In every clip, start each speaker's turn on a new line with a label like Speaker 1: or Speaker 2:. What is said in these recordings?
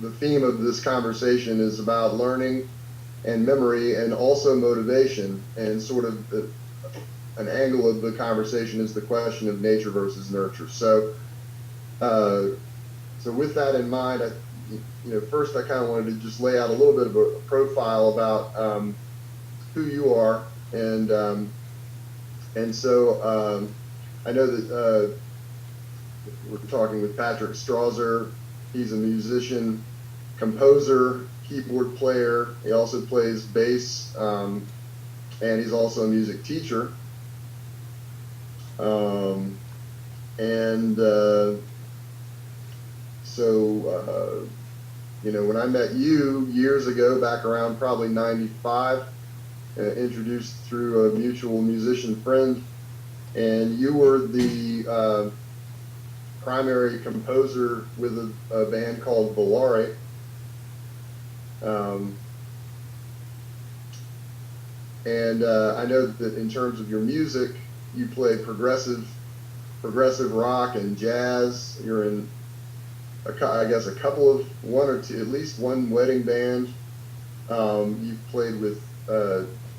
Speaker 1: the theme of this conversation is about learning and memory and also motivation, and sort of an angle of the conversation is the question of nature versus nurture. Uh, so with that in mind, first I kind of wanted to just lay out a little bit of a profile about who you are, and so I know that we're talking with Patrick Strawser. He's a musician, composer, keyboard player. He also plays bass, and he's also a music teacher. When I met you years ago, back around probably 95, introduced through a mutual musician friend, and you were the primary composer with a band called Volare. I know that in terms of your music, you play progressive rock and jazz. You're in, I guess, a couple of one or two, at least one wedding band. You've played with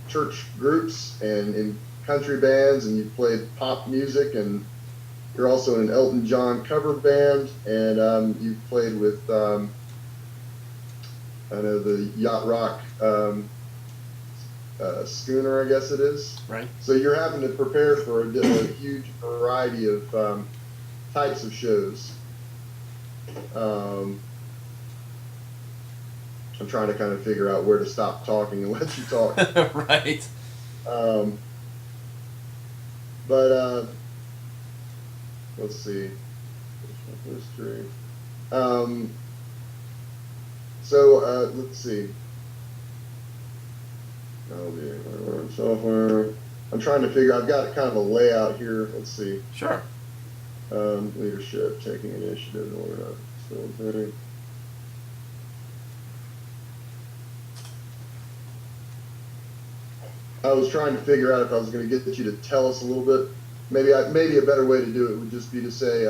Speaker 1: church groups and in country bands, and you've played pop music, and you're also in an Elton John cover band, and you've played with I know the yacht rock schooner, I guess it is.
Speaker 2: Right.
Speaker 1: So you're having to prepare for a huge variety of types of shows. I'm trying to kind of figure out where to stop talking and let you talk.
Speaker 2: Right.
Speaker 1: Let's see. History. Let's see. Software. I'm trying to figure. I've got kind of a layout here. Let's see.
Speaker 2: Sure.
Speaker 1: Leadership, taking initiative, facilitating. I was trying to figure out if I was going to get you to tell us a little bit. Maybe a better way to do it would just be to say,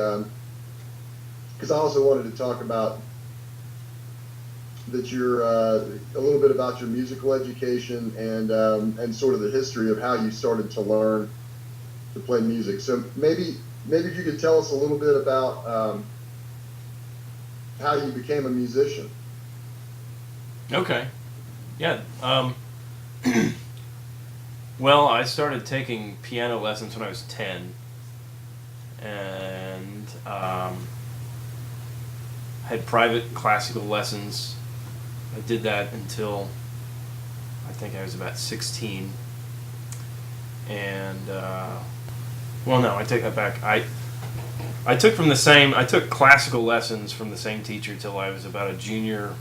Speaker 1: because I also wanted to talk about that you're a little bit about your musical education and sort of the history of how you started to learn to play music. So maybe if you could tell us a little bit about how you became a musician.
Speaker 2: Okay. Yeah. Well, I started taking piano lessons when I was 10, and had private classical lessons. I did that until I think I was about 16. And well, no, I take that back. I took classical lessons from the same teacher till I was about a junior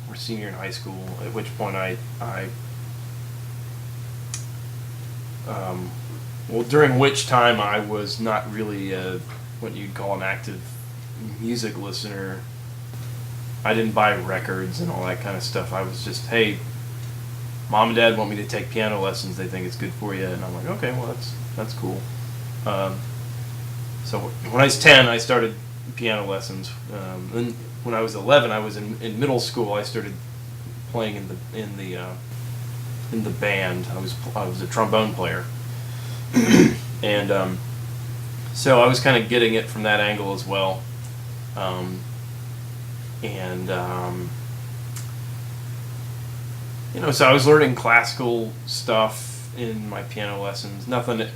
Speaker 2: or senior in high school. At which point during which time I was not really what you'd call an active music listener. I didn't buy records and all that kind of stuff. I was just, hey, Mom and Dad want me to take piano lessons. They think it's good for you. And I'm like, okay, well, that's cool. So when I was 10, I started piano lessons. Then when I was 11, I was in middle school. I started playing in the band. I was a trombone player, and so I was kind of getting it from that angle as well. So I was learning classical stuff in my piano lessons. Nothing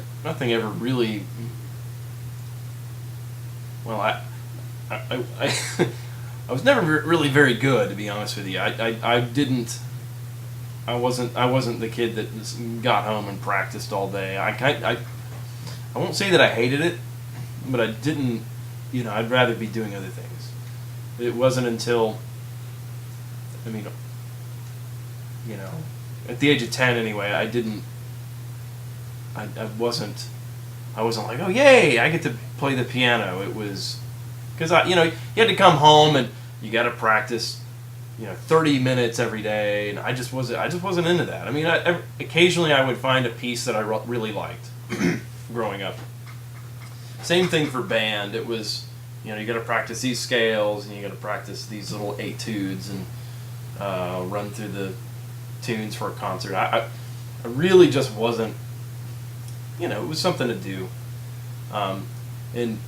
Speaker 2: ever really. Well, I was never really very good, to be honest with you. I wasn't the kid that just got home and practiced all day. I won't say that I hated it, but I didn't. I'd rather be doing other things. It wasn't until, at the age of 10 anyway, I wasn't like, oh yay, I get to play the piano. It was because you had to come home and you got to practice 30 minutes every day, and I just wasn't into that. Occasionally I would find a piece that I really liked growing up. Same thing for band. It was you got to practice these scales, and you got to practice these little etudes, and run through the tunes for a concert. I really just wasn't, it was something to do. And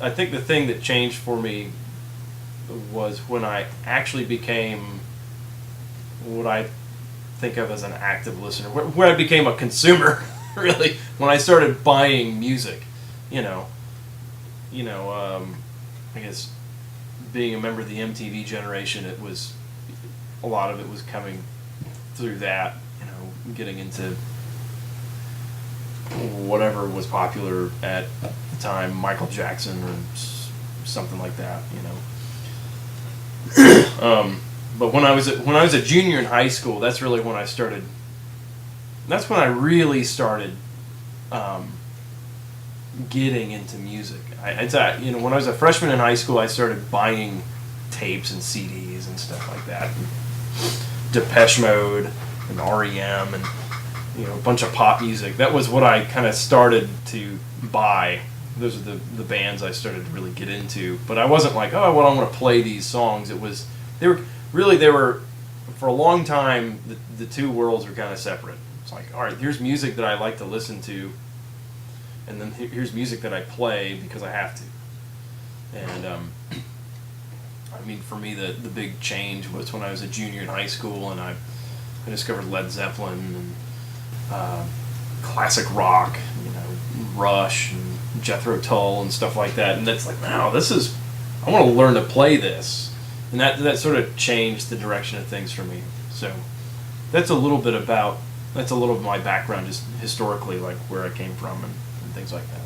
Speaker 2: I think the thing that changed for me was when I actually became what I think of as an active listener, where I became a consumer, really, when I started buying music, I guess being a member of the MTV generation, a lot of it was coming through that, getting into whatever was popular at the time, Michael Jackson or something like that, But when I was a junior in high school, that's really when I started. That's when I really started getting into music. When I was a freshman in high school, I started buying tapes and CDs and stuff like that. And Depeche Mode and REM and a bunch of pop music. That was what I kind of started to buy. Those are the bands I started to really get into. But I wasn't like, oh, well, I'm going to play these songs. They were for a long time, the two worlds were kind of separate. It's like, all right, here's music that I like to listen to, and then here's music that I play because I have to. And for me, the big change was when I was a junior in high school, and I discovered Led Zeppelin and classic rock, Rush and Jethro Tull and stuff like that. And that's like, wow, I want to learn to play this. And that sort of changed the direction of things for me. So that's a little bit of my background, just historically, like where I came from and things like that.